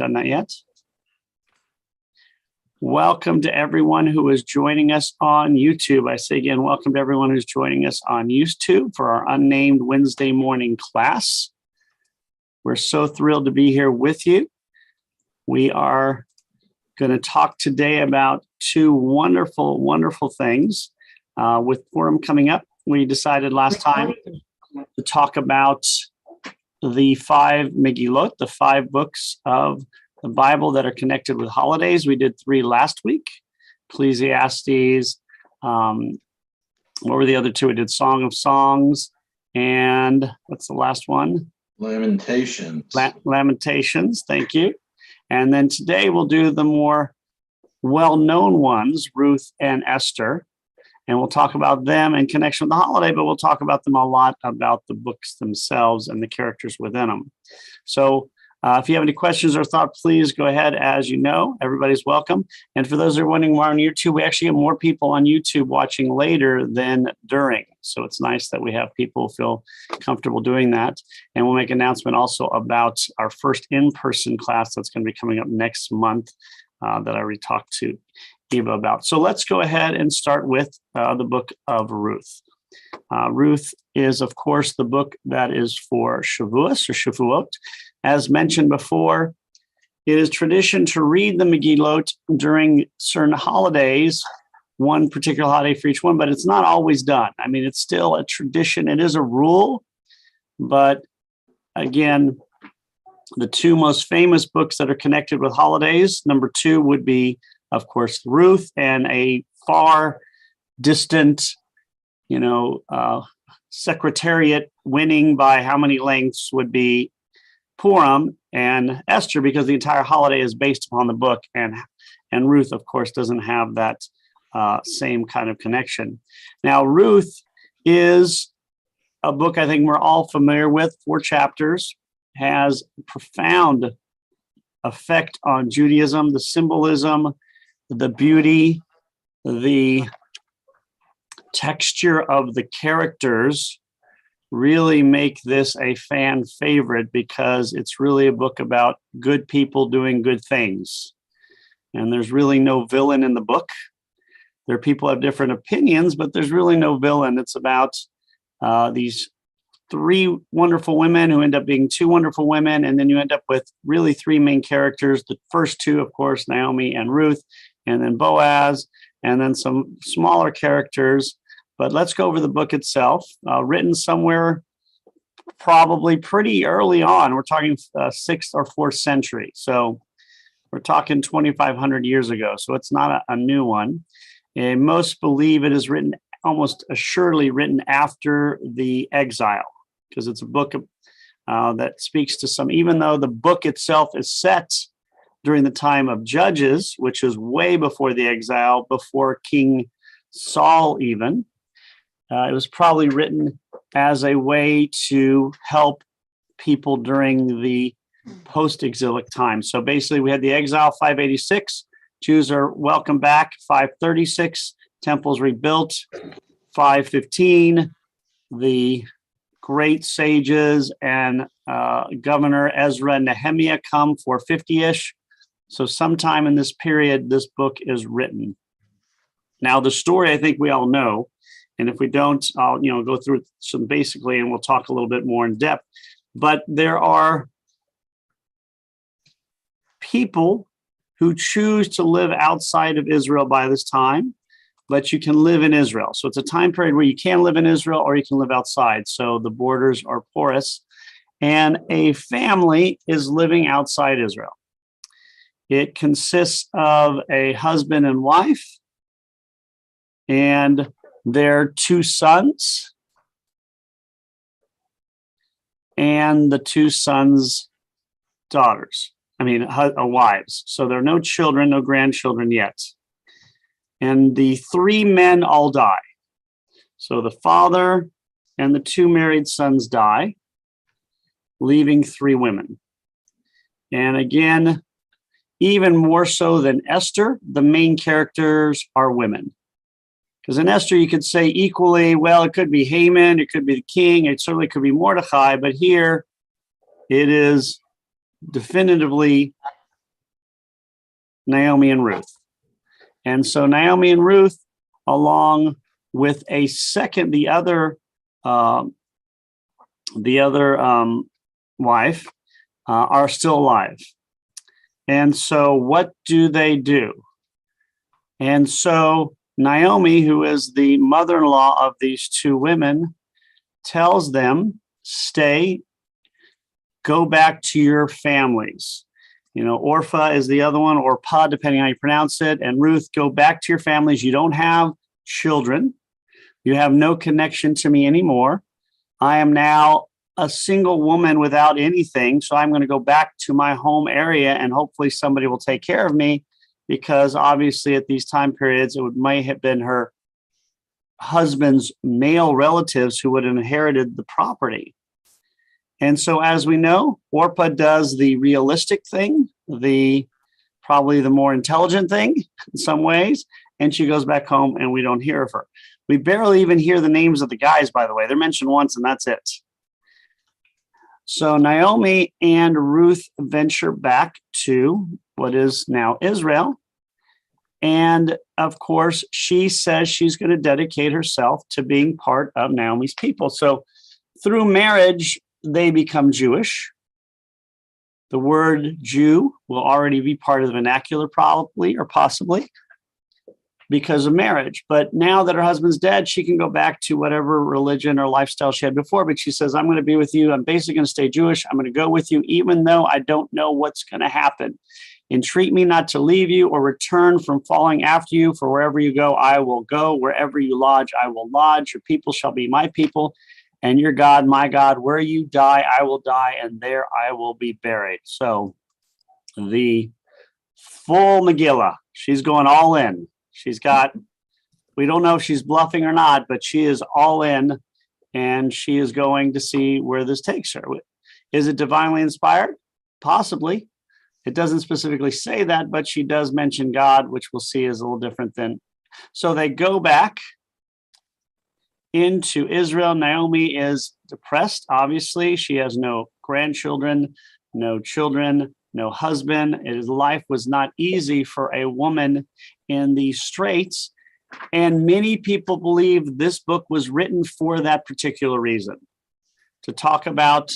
done that yet. Welcome to everyone who is joining us on YouTube. I say again, welcome to everyone who's joining us on YouTube for our unnamed Wednesday morning class. We're so thrilled to be here with you. We are going to talk today about two wonderful, wonderful things. With Purim coming up, we decided last time to talk about the 5 Megillot, the 5 books of the Bible that are connected with holidays. We did 3 last week. Ecclesiastes, what were the other 2? We did Song of Songs, and what's the last one? Lamentations. Lamentations, thank you. And then today we'll do the more well-known ones, Ruth and Esther. And we'll talk about them in connection with the holiday, but we'll talk about them a lot about the books themselves and the characters within them. So if you have any questions or thoughts, please go ahead. As you know, everybody's welcome. And for those who are wondering why on YouTube, we actually have more people on YouTube watching later than during. So it's nice that we have people feel comfortable doing that. And we'll make an announcement also about our first in-person class that's going to be coming up next month that I already talked to Eva about. So let's go ahead and start with the book of Ruth. Ruth is, of course, the book that is for Shavuos or Shavuot. As mentioned before, it is tradition to read the Megillot during certain holidays, one particular holiday for each one, but it's not always done. I mean, it's still a tradition. It is a rule, but again, the 2 most famous books that are connected with holidays, number 2 would be, of course, Ruth, and a far distant, secretariat winning by how many lengths would be Purim and Esther, because the entire holiday is based upon the book, and Ruth, of course, doesn't have that same kind of connection. Now, Ruth is a book I think we're all familiar with. 4 chapters, has profound effect on Judaism, the symbolism, the beauty, the texture of the characters really make this a fan favorite, because it's really a book about good people doing good things. And there's really no villain in the book. There are people who have different opinions, but there's really no villain. It's about these 3 wonderful women who end up being 2 wonderful women. And then you end up with really 3 main characters. The first 2, of course, Naomi and Ruth, and then Boaz, and then some smaller characters. But let's go over the book itself, written somewhere probably pretty early on. We're talking 6th or 4th century. So we're talking 2,500 years ago. So it's not a new one. And most believe it is written, almost assuredly written after the exile, because it's a book that speaks to some, even though the book itself is set during the time of Judges, which is way before the exile, before King Saul even. It was probably written as a way to help people during the post-exilic time. So basically, we had the exile, 586. Jews are welcome back, 536. Temples rebuilt, 515. The great sages and Governor Ezra and Nehemiah come, 450-ish. So sometime in this period, this book is written. Now, the story I think we all know. And if we don't, I'll go through some basically, and we'll talk a little bit more in depth. But there are people who choose to live outside of Israel by this time, but you can live in Israel. So it's a time period where you can live in Israel or you can live outside. So the borders are porous, and a family is living outside Israel. It consists of a husband and wife and their 2 sons and the 2 sons' daughters. Wives. So there are no children, no grandchildren yet. And the 3 men all die. So the father and the 2 married sons die, leaving 3 women. And again, even more so than Esther, the main characters are women. Because in Esther, you could say equally, well, it could be Haman, it could be the king, it certainly could be Mordecai, but here it is definitively Naomi and Ruth. And so Naomi and Ruth, along with the other wife, are still alive. And so what do? And so Naomi, who is the mother-in-law of these two women, tells them, stay, go back to your families. Orpha is the other one, or Pa, depending on how you pronounce it. And Ruth, go back to your families. You don't have children. You have no connection to me anymore. I am now a single woman without anything. So I'm going to go back to my home area and hopefully somebody will take care of me, because obviously at these time periods, might have been her husband's male relatives who would have inherited the property. And so, as we know, Orpah does the realistic thing, probably the more intelligent thing in some ways, and she goes back home and we don't hear of her. We barely even hear the names of the guys, by the way. They're mentioned once and that's it. So Naomi and Ruth venture back to what is now Israel. And of course, she says she's going to dedicate herself to being part of Naomi's people. So through marriage, they become Jewish. The word Jew will already be part of the vernacular, probably or possibly, because of marriage. But now that her husband's dead, she can go back to whatever religion or lifestyle she had before. But she says, I'm going to be with you. I'm basically going to stay Jewish. I'm going to go with you, even though I don't know what's going to happen. Entreat me not to leave you or return from following after you. For wherever you go, I will go. Wherever you lodge, I will lodge. Your people shall be my people, and your God, my God. Where you die, I will die, and there I will be buried. So the full Megillah, she's going all in. We don't know if she's bluffing or not, but she is all in, and she is going to see where this takes her. Is it divinely inspired? Possibly. It doesn't specifically say that, but she does mention God, which we'll see is a little different than. So they go back into Israel. Naomi is depressed, obviously. She has no grandchildren, no children, no husband. Life was not easy for a woman in these straits. And many people believe this book was written for that particular reason, to talk about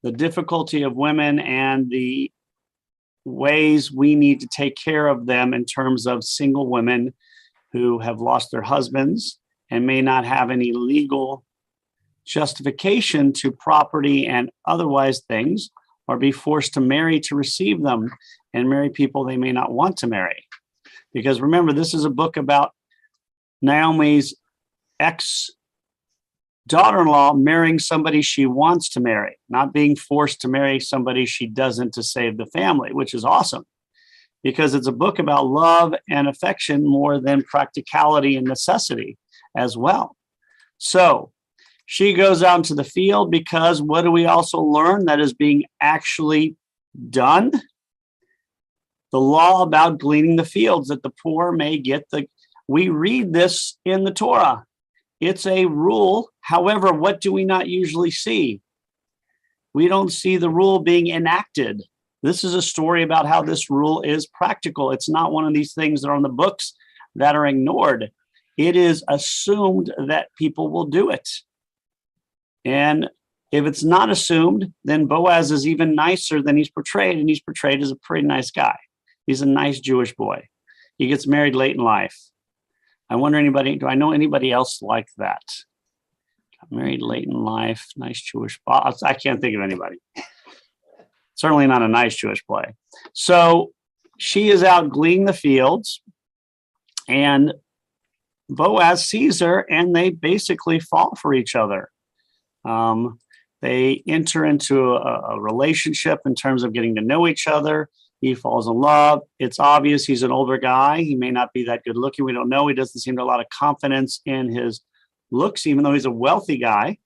the difficulty of women and the ways we need to take care of them in terms of single women who have lost their husbands and may not have any legal justification to property and otherwise things, or be forced to marry to receive them and marry people they may not want to marry. Because remember, this is a book about Naomi's ex-daughter-in-law marrying somebody she wants to marry, not being forced to marry somebody she doesn't to save the family, which is awesome, because it's a book about love and affection more than practicality and necessity as well. So she goes out into the field, because what do we also learn that is being actually done? The law about gleaning the fields, that the poor may get we read this in the Torah. It's a rule. However, what do we not usually see? We don't see the rule being enacted. This is a story about how this rule is practical. It's not one of these things that are on the books that are ignored. It is assumed that people will do it. And if it's not assumed, then Boaz is even nicer than he's portrayed, and he's portrayed as a pretty nice guy. He's a nice Jewish boy. He gets married late in life. I wonder, do I know anybody else like that? Got married late in life, nice Jewish boss. I can't think of anybody. Certainly not a nice Jewish boy. So she is out gleaning the fields, and Boaz sees her, and they basically fall for each other. They enter into a relationship in terms of getting to know each other. He falls in love. It's obvious he's an older guy. He may not be that good looking. We don't know. He doesn't seem to have a lot of confidence in his looks, even though he's a wealthy guy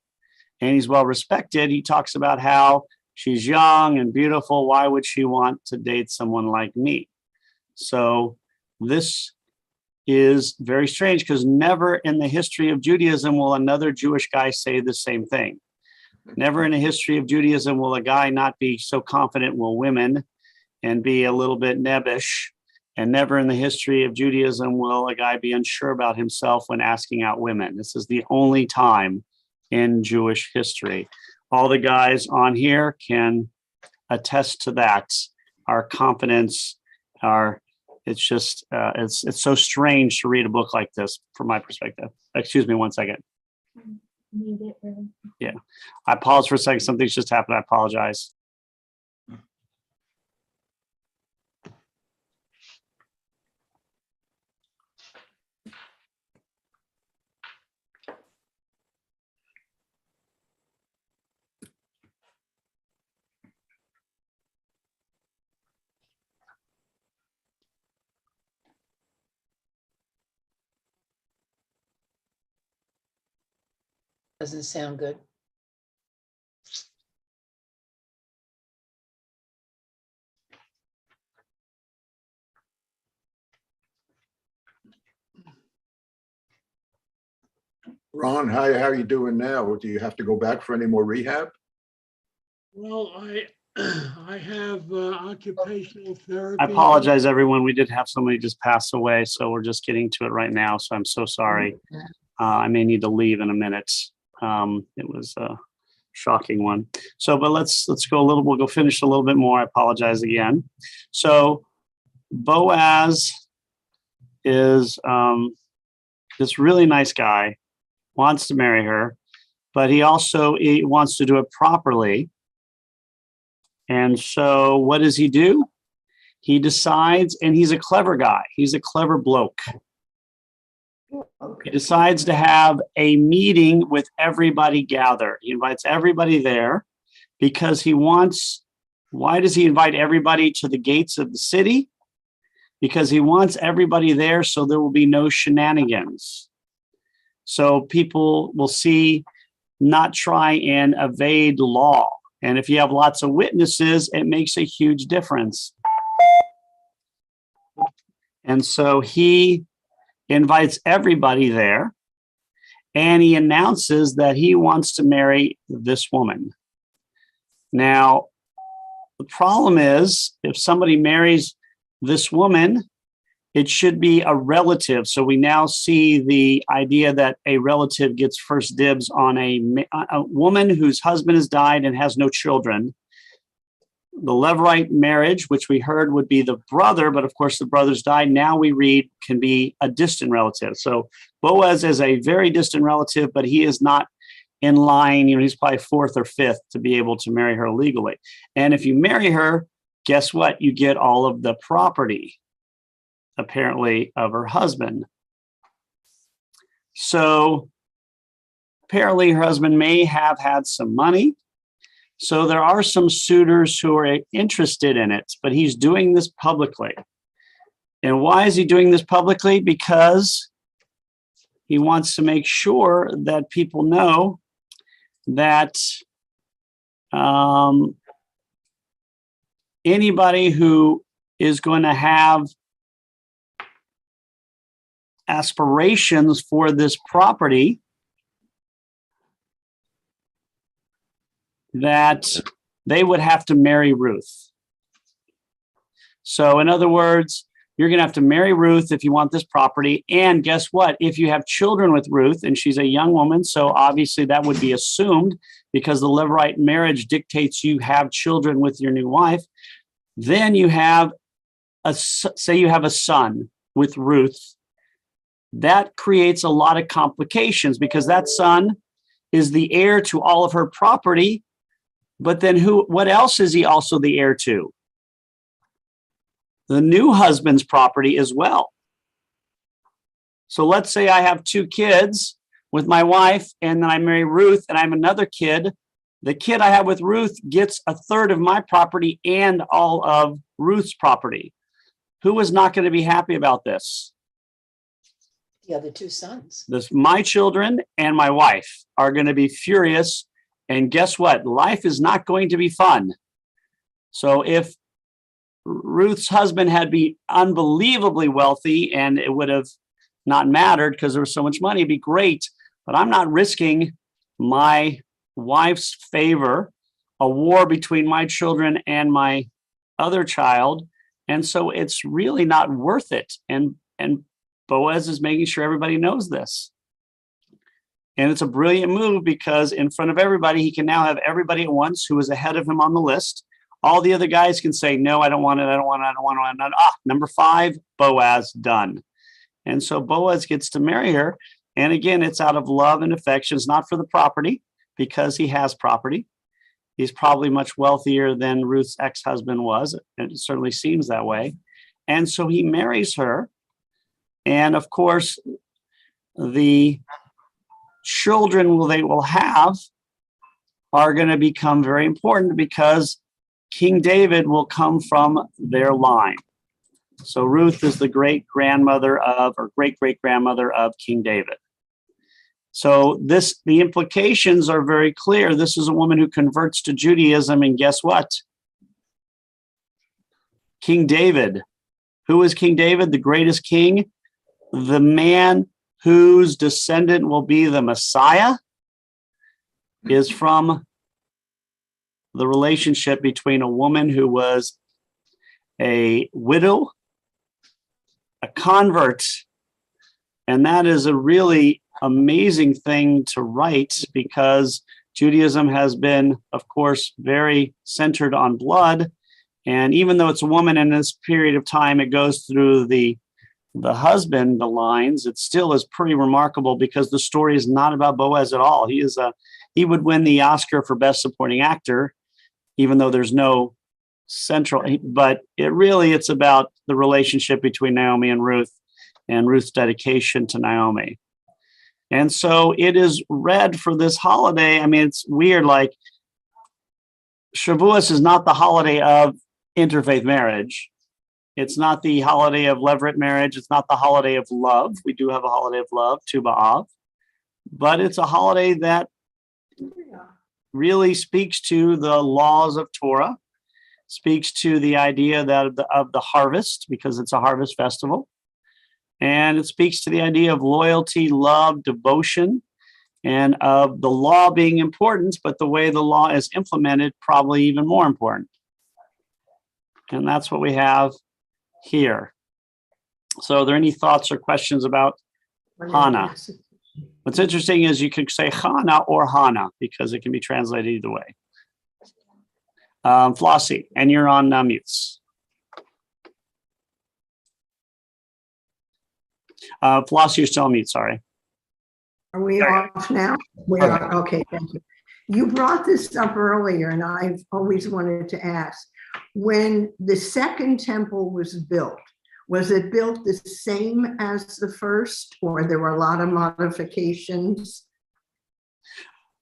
and he's well respected. He talks about how she's young and beautiful. Why would she want to date someone like me? So this is very strange, because never in the history of Judaism will another Jewish guy say the same thing. Never in the history of Judaism will a guy not be so confident with women and be a little bit nebbish And never in the history of Judaism will a guy be unsure about himself when asking out women. This is the only time in Jewish history. All the guys on here can attest to that. Our confidence, it's just, it's so strange to read a book like this from my perspective. Excuse me 1 second. Yeah, I paused for a second. Something's just happened. I apologize. Doesn't sound good. Ron, how are you doing now? Do you have to go back for any more rehab? Well, I have occupational therapy. I apologize, everyone. We did have somebody just pass away, so we're just getting to it right now. So I'm so sorry. I may need to leave in a minute. It was a shocking one. So, but let's go a little. We'll go finish a little bit more. I apologize again. So, Boaz is this really nice guy, wants to marry her, but he wants to do it properly. And so, what does he do? He decides, and he's a clever guy. He's a clever bloke. He decides to have a meeting with everybody gathered. He invites everybody there because he wants, why does he invite everybody to the gates of the city? Because he wants everybody there so there will be no shenanigans. So people will see, not try and evade law. And if you have lots of witnesses, it makes a huge difference. And so he invites everybody there, and he announces that he wants to marry this woman. Now, the problem is, if somebody marries this woman, it should be a relative. So we now see the idea that a relative gets first dibs on a woman whose husband has died and has no children. The Levirate marriage, which we heard would be the brother, but of course the brothers died. Now we read can be a distant relative. So Boaz is a very distant relative, but he is not in line. He's probably fourth or fifth to be able to marry her legally. And if you marry her, guess what? You get all of the property, apparently, of her husband. So apparently her husband may have had some money. So there are some suitors who are interested in it, but he's doing this publicly. And why is he doing this publicly? Because he wants to make sure that people know that anybody who is going to have aspirations for this property, that they would have to marry Ruth. So in other words, you're going to have to marry Ruth if you want this property. And guess what? If you have children with Ruth, and she's a young woman, so obviously that would be assumed because the Levirate marriage dictates you have children with your new wife. Then you have say you have a son with Ruth. That creates a lot of complications because that son is the heir to all of her property. But then what else is he also the heir to? The new husband's property as well. So let's say I have 2 kids with my wife, and then I marry Ruth, and I have another kid. The kid I have with Ruth gets a third of my property and all of Ruth's property. Who is not going to be happy about this? The other 2 sons. My children and my wife are going to be furious. And guess what? Life is not going to be fun. So if Ruth's husband had been unbelievably wealthy and it would have not mattered because there was so much money, it'd be great. But I'm not risking my wife's favor, a war between my children and my other child, And so it's really not worth it. And Boaz is making sure everybody knows this. And it's a brilliant move because in front of everybody, he can now have everybody at once who is ahead of him on the list. All the other guys can say, no, I don't want it. I don't want it. I don't want it. Number 5, Boaz, done. And so Boaz gets to marry her. And again, it's out of love and affection. It's not for the property because he has property. He's probably much wealthier than Ruth's ex-husband was. It certainly seems that way. And so he marries her. And of course, the children they will have are going to become very important because King David will come from their line. So Ruth is the great-grandmother of, or great-great-grandmother of King David. So the implications are very clear. This is a woman who converts to Judaism, and guess what? King David. Who is King David? The greatest king? The man whose descendant will be the Messiah is from the relationship between a woman who was a widow, a convert, and that is a really amazing thing to write because Judaism has been, of course, very centered on blood. And even though it's a woman in this period of time, it goes through the husband, the lines, it still is pretty remarkable because the story is not about Boaz at all. He would win the Oscar for Best Supporting Actor, even though there's no central, but it's about the relationship between Naomi and Ruth's dedication to Naomi. And so it is read for this holiday. I mean, it's weird, like Shavuos is not the holiday of interfaith marriage. It's not the holiday of levirate marriage. It's not the holiday of love. We do have a holiday of love, Tu B'Av, but it's a holiday that really speaks to the laws of Torah, speaks to the idea of the harvest, because it's a harvest festival. And it speaks to the idea of loyalty, love, devotion, and of the law being important, but the way the law is implemented probably even more important. And that's what we have here. So are there any thoughts or questions about Hannah? What's interesting is you can say Hannah or Hannah because it can be translated either way. Flossie, and you're on mutes. Flossie, you're still on mute, sorry. Are we off now? We are. Okay, thank you. You brought this up earlier, and I've always wanted to ask, when the second temple was it built the same as the first, or there were a lot of modifications?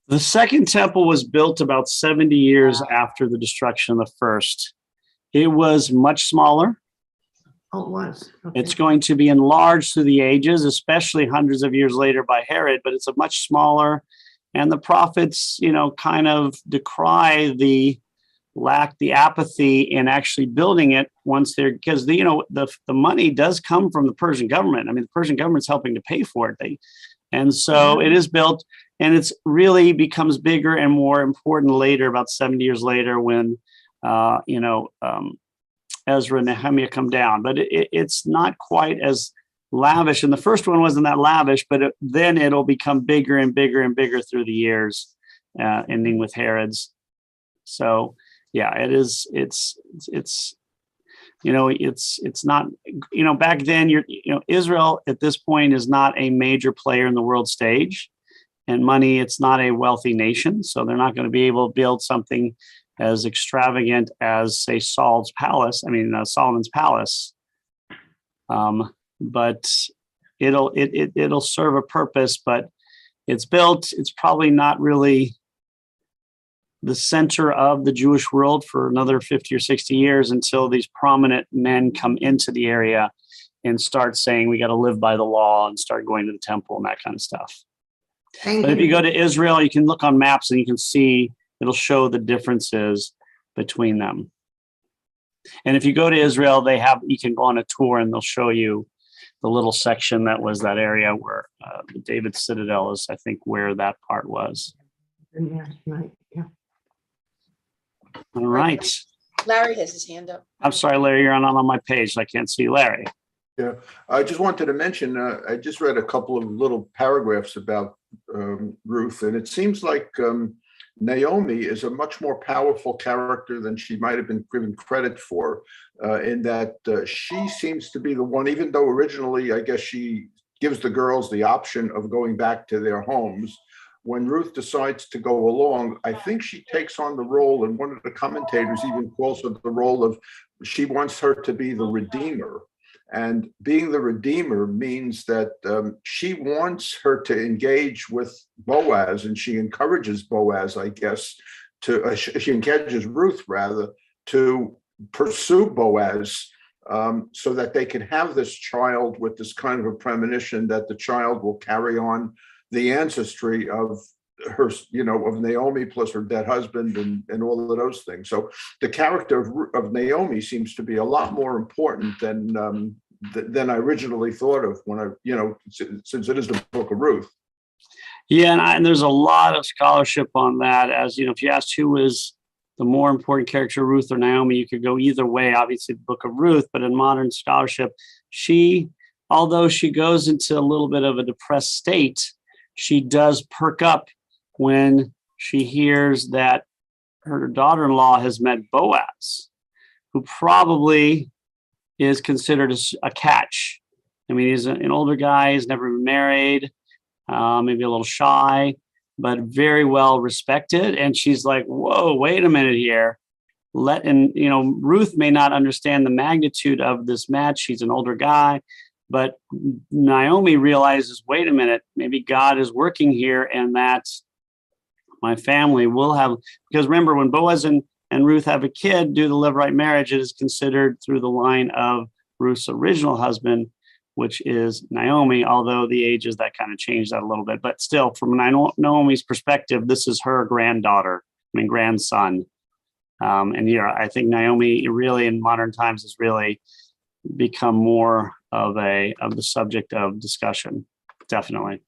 The second temple was built about 70 years after the destruction of the first. It was much smaller. Oh, it was. Okay. It's going to be enlarged through the ages, especially hundreds of years later by Herod, but it's a much smaller. And the prophets, kind of decry the apathy in actually building it because the money does come from the Persian government. I mean, the Persian government's helping to pay for it. And so it is built, and it's really becomes bigger and more important later, about 70 years later, when Ezra and Nehemiah come down. But it's not quite as lavish. And the first one wasn't that lavish, but then it'll become bigger and bigger and bigger through the years, ending with Herod's. So yeah, it is. It's not, back then Israel at this point is not a major player in the world stage, and money, it's not a wealthy nation. So they're not going to be able to build something as extravagant as, say, Solomon's palace. But it'll serve a purpose, but it's built. It's probably not really the center of the Jewish world for another 50 or 60 years until these prominent men come into the area and start saying we got to live by the law and start going to the temple and that kind of stuff. But if you go to Israel, you can look on maps and you can see it'll show the differences between them. And if you go to Israel, you can go on a tour and they'll show you the little section that was that area where David's Citadel is, I think, where that part was. Yeah, right. Yeah. All right. Larry has his hand up. I'm sorry, Larry, you're not on my page. I can't see Larry. Yeah, I just wanted to mention, I just read a couple of little paragraphs about Ruth, and it seems like Naomi is a much more powerful character than she might have been given credit for, in that she seems to be the one, even though originally, I guess she gives the girls the option of going back to their homes. When Ruth decides to go along, I think she takes on the role, and one of the commentators even calls her the role of, she wants her to be the redeemer. And being the redeemer means that she wants her to engage with Boaz, and she encourages Boaz, I guess, to she encourages Ruth rather to pursue Boaz, so that they can have this child with this kind of a premonition that the child will carry on the ancestry of her, of Naomi plus her dead husband and all of those things. So the character of Naomi seems to be a lot more important than I originally thought of when I, since it is the Book of Ruth. Yeah, and there's a lot of scholarship on that. As if you asked who is the more important character, Ruth or Naomi, you could go either way. Obviously, the Book of Ruth, but in modern scholarship, although she goes into a little bit of a depressed state, she does perk up when she hears that her daughter-in-law has met Boaz, who probably is considered a catch. I mean, he's an older guy, he's never been married, maybe a little shy, but very well respected. And she's like, whoa, wait a minute here. Ruth may not understand the magnitude of this match. She's an older guy, but Naomi realizes, wait a minute, maybe God is working here, and that my family will have, because remember, when Boaz and Ruth have a kid due to Levirate marriage, it is considered through the line of Ruth's original husband, which is Naomi, although the ages that kind of changed that a little bit. But still, from Naomi's perspective, this is her grandson. I think Naomi really in modern times has really become more of the subject of discussion, definitely.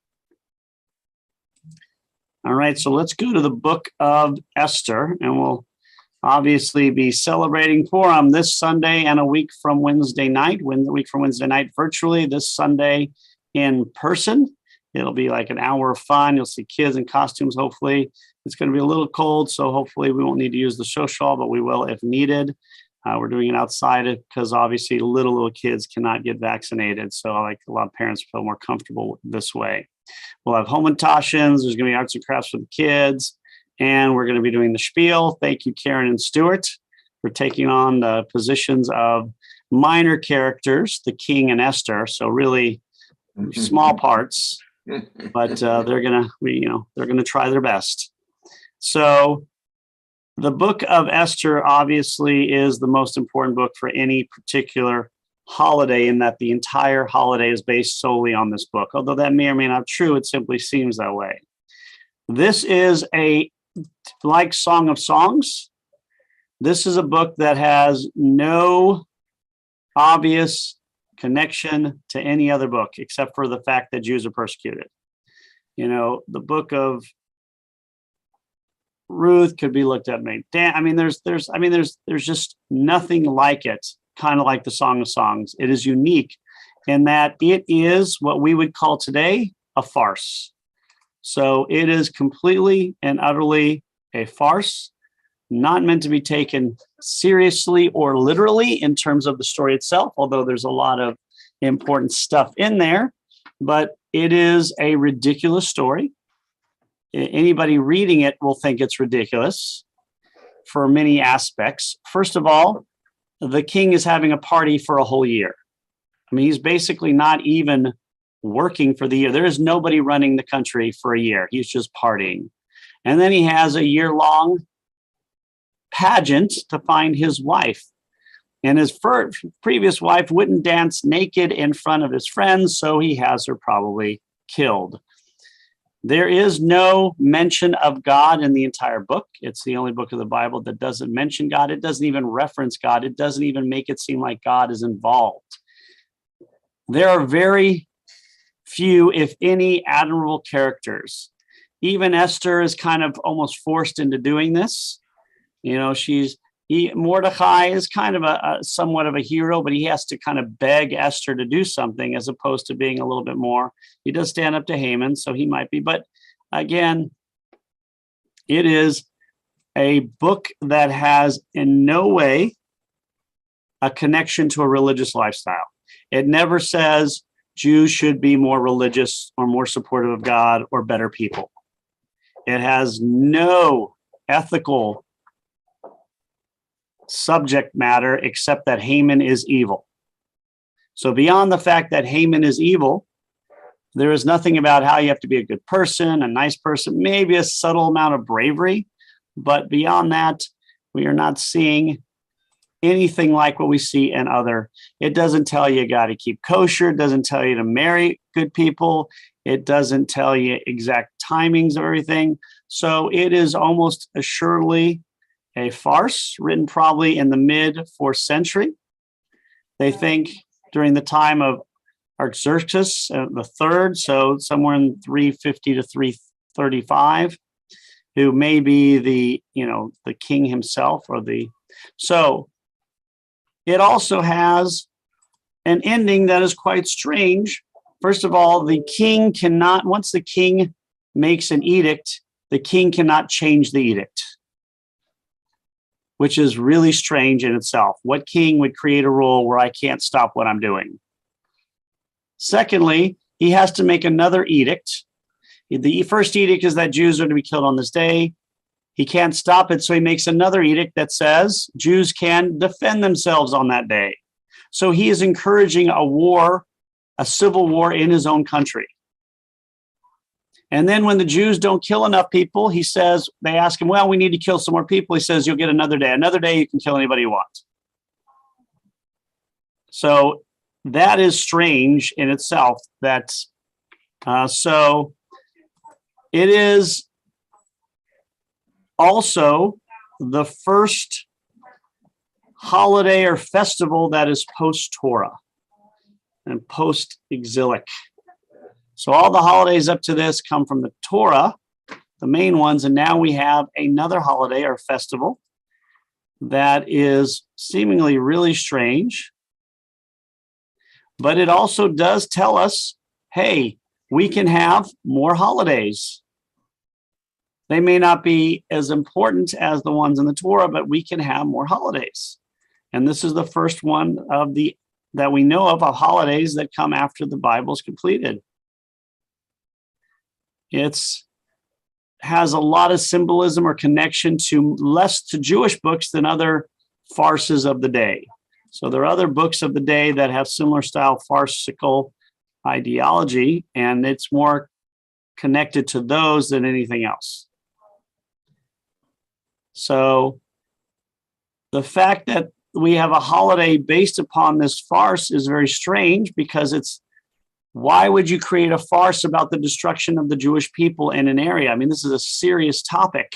All right, so let's go to the Book of Esther, and we'll obviously be celebrating Purim this Sunday and a week from Wednesday night, virtually, this Sunday in person. It'll be like an hour of fun. You'll see kids in costumes, hopefully. It's going to be a little cold, so hopefully we won't need to use the social, but we will if needed. We're doing it outside because obviously little kids cannot get vaccinated. So a lot of parents feel more comfortable this way. We'll have Hamantations. There's going to be arts and crafts for the kids. And we're going to be doing the spiel. Thank you, Karen and Stuart, for taking on the positions of minor characters, the king and Esther. So really small parts, but they're going to try their best. So the Book of Esther obviously is the most important book for any particular holiday, in that the entire holiday is based solely on this book. Although that may or may not be true, it simply seems that way. This is like Song of Songs. This is a book that has no obvious connection to any other book, except for the fact that Jews are persecuted. The Book of Ruth could be looked at. There's just nothing like it. Kind of like the Song of Songs. It is unique in that it is what we would call today a farce. So it is completely and utterly a farce, not meant to be taken seriously or literally in terms of the story itself, although there's a lot of important stuff in there, but it is a ridiculous story. Anybody reading it will think it's ridiculous for many aspects. First of all, the king is having a party for a whole year. He's basically not even working for the year. There is nobody running the country for a year. He's just partying. And then he has a year-long pageant to find his wife. And his previous wife wouldn't dance naked in front of his friends, so he has her probably killed. There is no mention of God in the entire book. It's the only book of the Bible that doesn't mention God. It doesn't even reference God. It doesn't even make it seem like God is involved. There are very few, if any, admirable characters. Even Esther is kind of almost forced into doing this. She's Mordecai is kind of a somewhat of a hero, but he has to kind of beg Esther to do something as opposed to being a little bit more. He does stand up to Haman, so he might be. But again, it is a book that has in no way a connection to a religious lifestyle. It never says Jews should be more religious or more supportive of God or better people. It has no ethical subject matter except that Haman is evil. So beyond the fact that Haman is evil, there is nothing about how you have to be a good person, a nice person, maybe a subtle amount of bravery. But beyond that, we are not seeing anything like what we see in other. It doesn't tell you got to keep kosher. It doesn't tell you to marry good people. It doesn't tell you exact timings of everything. So it is almost assuredly a farce written probably in the mid-4th century. They think during the time of Artaxerxes the third, so somewhere in 350 to 335, who may be the king himself or the. So it also has an ending that is quite strange. First of all, the king cannot, once the king makes an edict, the king cannot change the edict, which is really strange in itself. What king would create a rule where I can't stop what I'm doing? Secondly, he has to make another edict. The first edict is that Jews are to be killed on this day. He can't stop it, so he makes another edict that says Jews can defend themselves on that day. So he is encouraging a war, a civil war in his own country. And then when the Jews don't kill enough people, he says, they ask him, well, we need to kill some more people. He says, you'll get another day. Another day you can kill anybody you want. So that is strange in itself. So it is also the first holiday or festival that is post-Torah and post-exilic. So all the holidays up to this come from the Torah, the main ones, and now we have another holiday or festival that is seemingly really strange, but it also does tell us, hey, we can have more holidays. They may not be as important as the ones in the Torah, but we can have more holidays. And this is the first one of the that we know of holidays that come after the Bible is completed. It's has a lot of symbolism or connection to less to Jewish books than other farces of the day. So there are other books of the day that have similar style farcical ideology, and it's more connected to those than anything else. So the fact that we have a holiday based upon this farce is very strange, because it's, why would you create a farce about the destruction of the Jewish people in an area? I mean, this is a serious topic.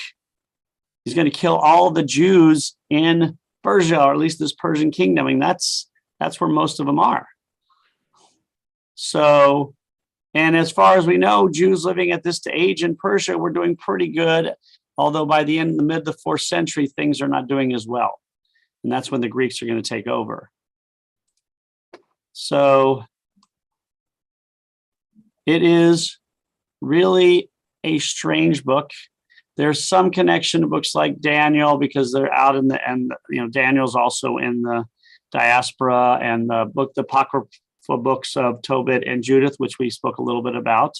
He's going to kill all the Jews in Persia, or at least this Persian kingdom. I mean, that's where most of them are. So, and as far as we know, Jews living at this age in Persia were doing pretty good, although by the end, the mid to 4th century, things are not doing as well. And that's when the Greeks are going to take over. So it is really a strange book. There's some connection to books like Daniel, because they're out in the, and Daniel's also in the diaspora, and the apocryphal books of Tobit and Judith, which we spoke a little bit about.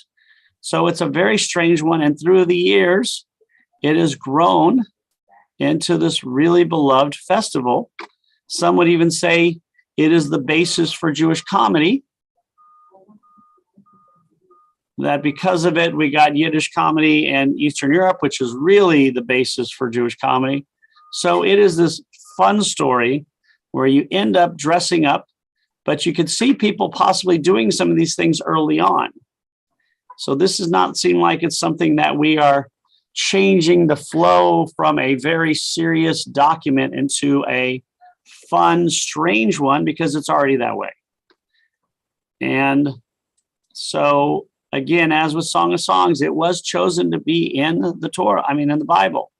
So it's a very strange one. And through the years, it has grown into this really beloved festival. Some would even say it is the basis for Jewish comedy. That because of it, we got Yiddish comedy in Eastern Europe, which is really the basis for Jewish comedy. So it is this fun story where you end up dressing up, but you could see people possibly doing some of these things early on. So this does not seem like it's something that we are changing the flow from a very serious document into a fun, strange one, because it's already that way. And so, again, as with Song of Songs, it was chosen to be in the Torah, in the Bible,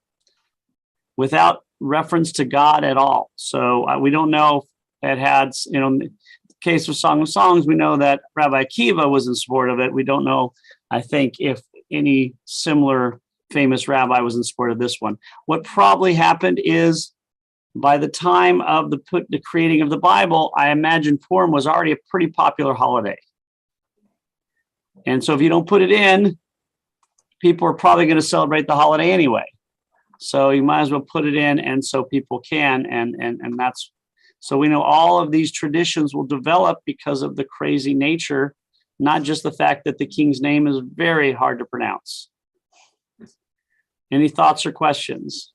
without reference to God at all. So we don't know if it had, in the case of Song of Songs, we know that Rabbi Akiva was in support of it. We don't know, I think, if any similar famous rabbi was in support of this one. What probably happened is by the time of the creating of the Bible, I imagine Purim was already a pretty popular holiday. And so if you don't put it in, people are probably going to celebrate the holiday anyway. So you might as well put it in, and so people can, and that's, so we know all of these traditions will develop because of the crazy nature, not just the fact that the king's name is very hard to pronounce. Any thoughts or questions?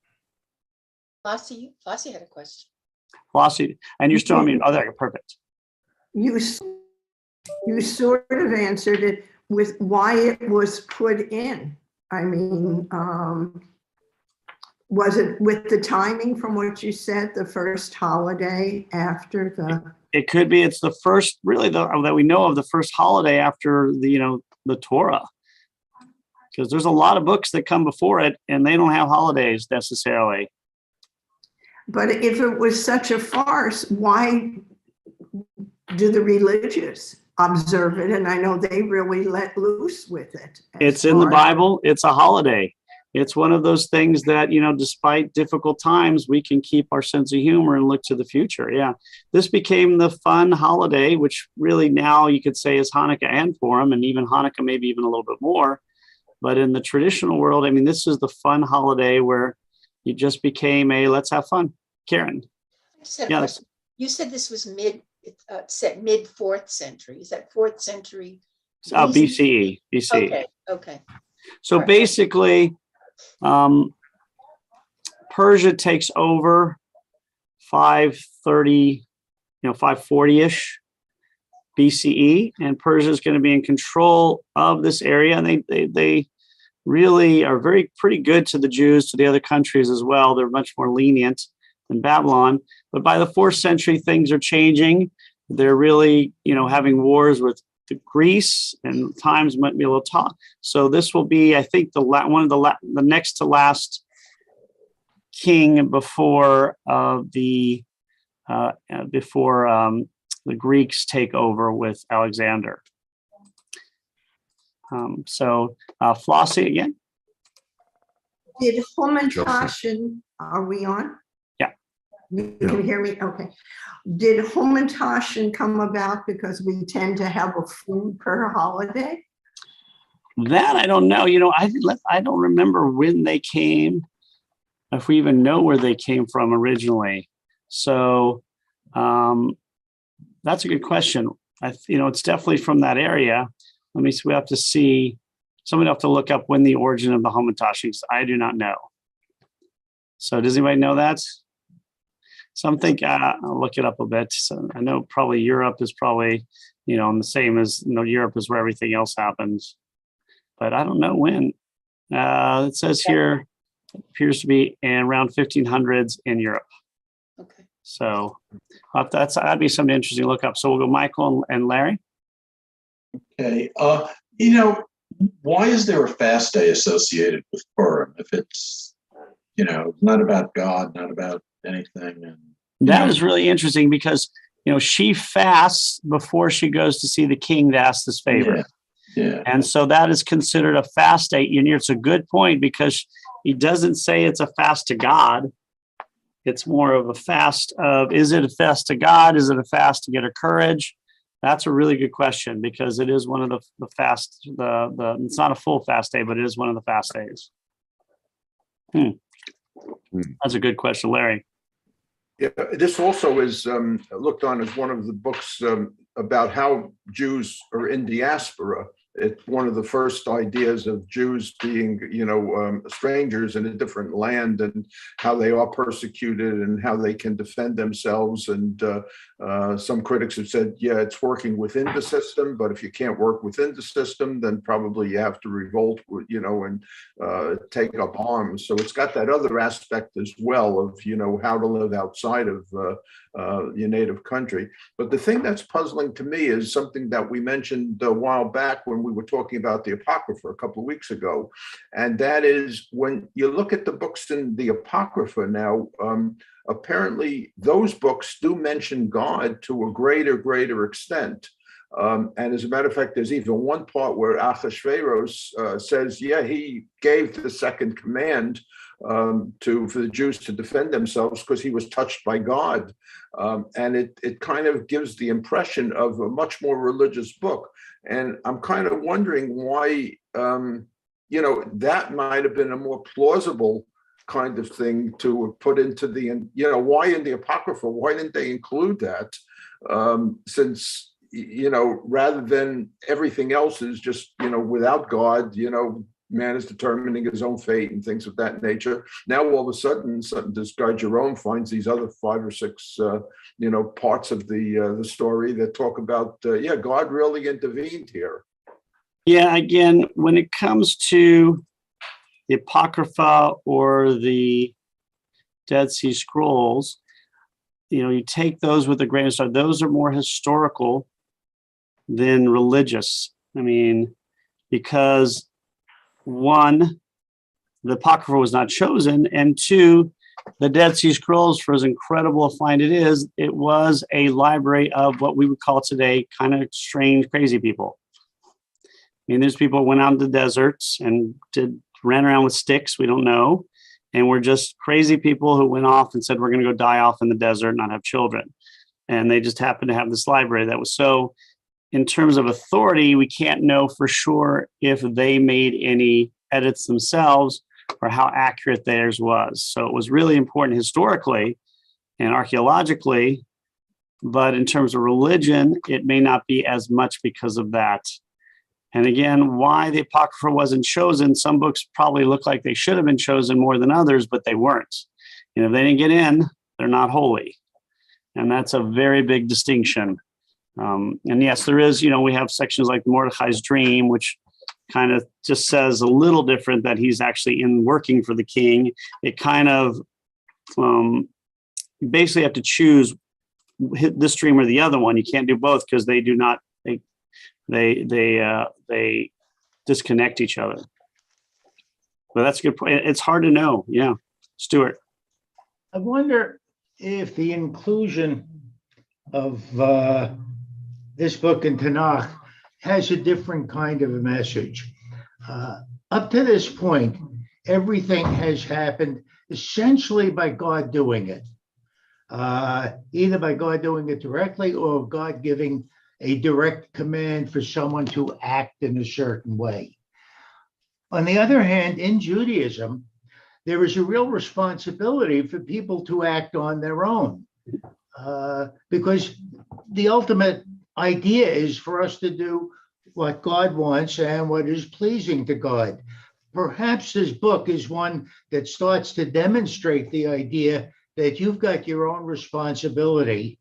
Flossie had a question. Flossie, and you're still on mute. Oh, there, perfect. You sort of answered it with why it was put in. I mean, was it with the timing from what you said, the first holiday after the? It could be. It's the first, really, that we know of, the first holiday after the Torah. Because there's a lot of books that come before it, and they don't have holidays necessarily. But if it was such a farce, why do the religious observe it? And I know they really let loose with it. It's in the Bible. It's a holiday. It's one of those things that, despite difficult times, we can keep our sense of humor and look to the future. Yeah. This became the fun holiday, which really now you could say is Hanukkah and Purim, and even Hanukkah, maybe even a little bit more. But in the traditional world, I mean, this is the fun holiday where you just became let's have fun. Karen. You said this was set mid 4th century. Is that 4th century? BCE. Okay. So basically, Persia takes over 530, 540-ish BCE, and Persia is going to be in control of this area. And they really are pretty good to the Jews, to the other countries as well. They're much more lenient than Babylon. But by the 4th century, things are changing. They're really, having wars with Greece, and times might be a little tough. So this will be, I think, the next to last king before the Greeks take over with Alexander. Flossie again. Did Hamantashen, are we on? Yeah. You can hear me? Okay. Did Hamantashen come about because we tend to have a food per holiday? That I don't know. I don't remember when they came, if we even know where they came from originally. So that's a good question. It's definitely from that area. Let me see. We have to see. Somebody have to look up when the origin of the Hamantashen. I do not know. So does anybody know that? So I'm thinking, I'll look it up a bit. So I know probably Europe is probably, the same as, Europe is where everything else happens. But I don't know when. It says here, it appears to be in around 1500s in Europe. Okay. So that'd be something interesting to look up. So we'll go Michael and Larry. Okay. Why is there a fast day associated with Purim if it's, not about God, not about anything? And that is really interesting because, she fasts before she goes to see the king to ask this favor. Yeah. And so that is considered a fast day. It's a good point because he doesn't say it's a fast to God. It's more of a fast of, is it a fast to God? Is it a fast to get her courage? That's a really good question because it is one of the fast, it's not a full fast day, but it is one of the fast days. That's a good question, Larry. Yeah, this also is looked on as one of the books about how Jews are in diaspora. It's one of the first ideas of Jews being, strangers in a different land and how they are persecuted and how they can defend themselves. And some critics have said, yeah, it's working within the system, but if you can't work within the system, then probably you have to revolt, and take up arms. So it's got that other aspect as well of, how to live outside of your native country. But the thing that's puzzling to me is something that we mentioned a while back when we were talking about the Apocrypha a couple of weeks ago. And that is, when you look at the books in the Apocrypha now, apparently those books do mention God to a greater extent. And as a matter of fact, there's even one part where Ahasuerus says, yeah, he gave the second command for the Jews to defend themselves because he was touched by God. And it kind of gives the impression of a much more religious book. And I'm kind of wondering why, that might have been a more plausible kind of thing to put into the, why in the Apocrypha, why didn't they include that? Since, rather than everything else is just, without God, man is determining his own fate and things of that nature. Now, all of a sudden, this guy Jerome finds these other 5 or 6, parts of the story that talk about, God really intervened here. Yeah, again, when it comes to the Apocrypha or the Dead Sea Scrolls, you take those with a grain of salt. Those are more historical than religious. I mean, because one, the Apocrypha was not chosen, and two, the Dead Sea Scrolls, for as incredible a find it is, it was a library of what we would call today kind of strange, crazy people. I mean, there's people who went out in the deserts and ran around with sticks, we don't know, and were just crazy people who went off and said, we're going to go die off in the desert and not have children. And they just happened to have this library that was so, in terms of authority, we can't know for sure if they made any edits themselves or how accurate theirs was. So it was really important historically and archaeologically, but in terms of religion, it may not be as much because of that. And again, why the Apocrypha wasn't chosen, some books probably look like they should have been chosen more than others, but they weren't. If they didn't get in, they're not holy. And that's a very big distinction. And yes, there is, we have sections like Mordecai's Dream, which kind of just says a little different that he's actually in working for the king. It kind of, you basically have to choose this dream or the other one. You can't do both because they do not, they disconnect each other. But that's a good point. It's hard to know. Yeah. Stuart. I wonder if the inclusion of this book in Tanakh has a different kind of a message. Up to this point, everything has happened essentially by God doing it, either by God doing it directly or God giving a direct command for someone to act in a certain way. On the other hand, in Judaism, there is a real responsibility for people to act on their own, because the ultimate idea is for us to do what God wants and what is pleasing to God. Perhaps this book is one that starts to demonstrate the idea that you've got your own responsibility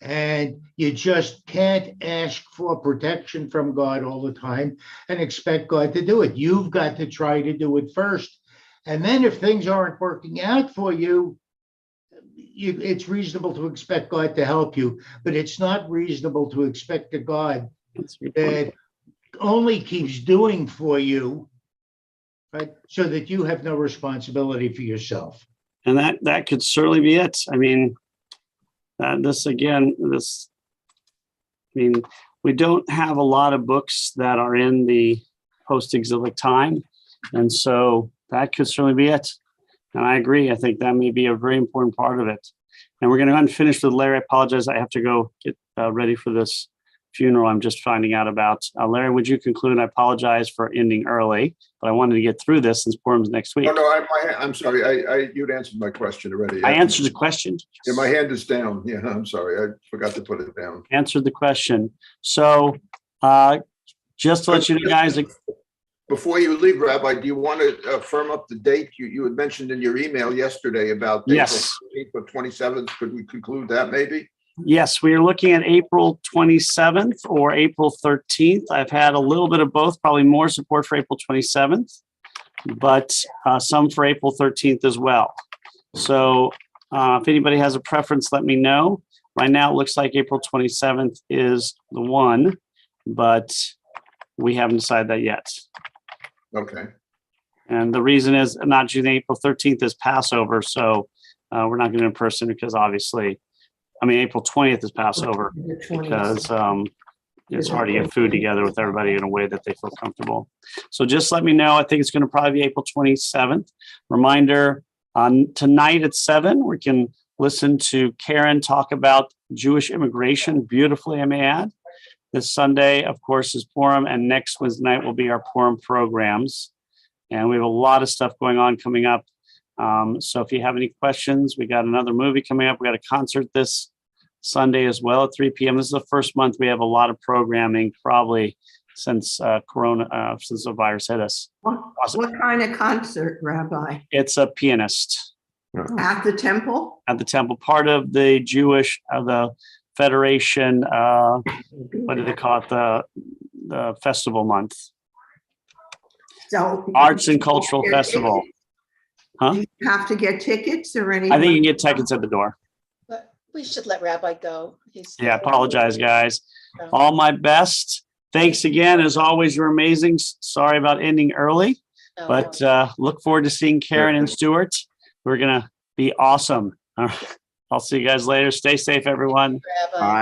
and you just can't ask for protection from God all the time and expect God to do it. You've got to try to do it first. And then if things aren't working out for you, it's reasonable to expect God to help you, but it's not reasonable to expect a God that only keeps doing for you, right? So that you have no responsibility for yourself. And that could certainly be it. I mean, we don't have a lot of books that are in the post-exilic time. And so that could certainly be it. And I agree. I think that may be a very important part of it. And we're going to unfinish with Larry. I apologize. I have to go get ready for this funeral I'm just finding out about. Larry, would you conclude? I apologize for ending early, but I wanted to get through this since Purim's next week. Oh, no, I'm sorry. You'd answered my question already. I answered the question. Yeah, my hand is down. Yeah, I'm sorry. I forgot to put it down. Answered the question. So just to let you guys... Before you leave, Rabbi, do you want to firm up the date you had mentioned in your email yesterday about yes. April 27th? Could we conclude that maybe? Yes, we are looking at April 27th or April 13th. I've had a little bit of both, probably more support for April 27th, but some for April 13th as well. So If anybody has a preference, let me know. Right now, it looks like April 27th is the one, but we haven't decided that yet. Okay. And the reason is not June, April 13th is Passover. So we're not going to in person because obviously, April 20th is Passover The 20th. because it's hard to get food together with everybody in a way that they feel comfortable. So just let me know. I think it's going to probably be April 27th. Reminder, tonight at 7, we can listen to Karen talk about Jewish immigration beautifully, I may add. This Sunday, of course, is Purim, and next Wednesday night will be our Purim programs. And we have a lot of stuff going on coming up. So if you have any questions, we got another movie coming up. We got a concert this Sunday as well at 3 p.m. This is the first month we have a lot of programming, probably since since the virus hit us. What kind of concert, Rabbi? It's a pianist At the temple? at the temple, part of the Jewish, the Federation, what do they call it? The festival month. So Arts and Cultural Get Festival. tickets? Huh? Do you have to get tickets or anything? I think you can get tickets at the door. But we should let Rabbi go. Yeah, I apologize, guys. All my best. Thanks again. As always, you're amazing. Sorry about ending early, No, but look forward to seeing Karen and Stuart. We're going to be awesome. All right. I'll see you guys later. Stay safe, everyone. Rabbi.